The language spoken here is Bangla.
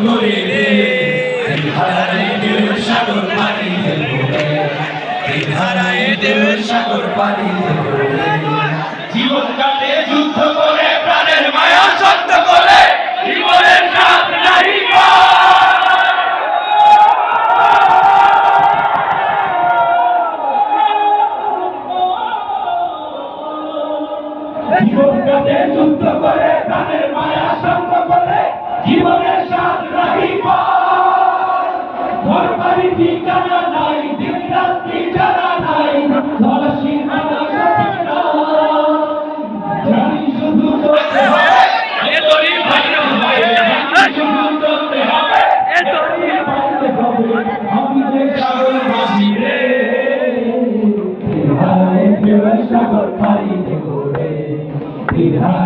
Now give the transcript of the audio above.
করে রে ধারায় ঢেউর সাগর পানি এই ধারায় ঢেউর সাগর পানি জীবন কাটে যুদ্ধ করে প্রাণের মায়া সত্য করে জীবনের স্বাদ নাহি জীবন কাটে যুদ্ধ